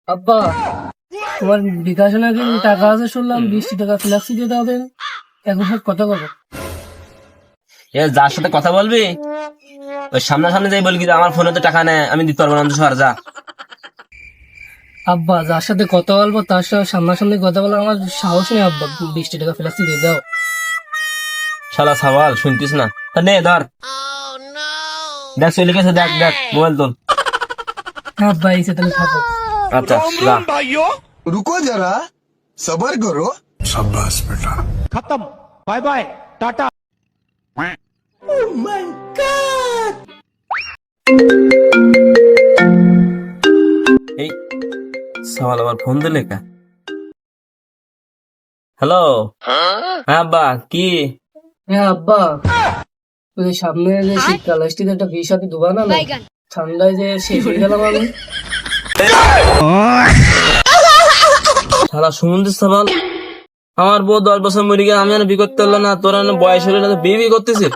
আব্বা, তোমার বিকাশে নাকি টাকা আছে শুনলাম, 20টি টাকা ফ্ল্যাক্সি দিয়ে দাও দেন। এখন সব কথা কব। যার সাথে কথা বলবি ওই সামনাসামনি যাই বলবি যে আমার ফোনে তো টাকা নেই, আমি দিতে পারবো না, সর যা। আব্বা, যার সাথে কথা বলবো তার সাথে সামনাসামনি কথা বলার আমার সাহস নেই আব্বা। 20টি টাকা ফ্ল্যাক্সি দিয়ে দাও। শালা সওয়াল শুনতিস না, তা নে ধর, দেখ চলে গেছে, দেখ দেখ মোবাইল তোল। হ্যাঁ আব্বা, এই তাহলে থাকো। আচ্ছা যা। रुको जरा सबर करो। शाबाश बेटा। खत्म। Bye bye tata. এই সওয়াল আবার ফোন দিলে কা? হ্যালো, হ্যাঁ আব্বা কি? হ্যাঁ আব্বা, ওই যে সামনে যে শীতকাল আসছে, একটা বিয়ে শাদী দুবা না না? ঠান্ডায় যে শেষ হয়ে গেলাম আমি। শালা সুমন্দির সওয়াল, আমার বউ 10 বছর মরে গিয়ে আমি আর বিয়ে করতে পারলাম না, তোরা না বয়স হলে না বিয়ে করতেছিস।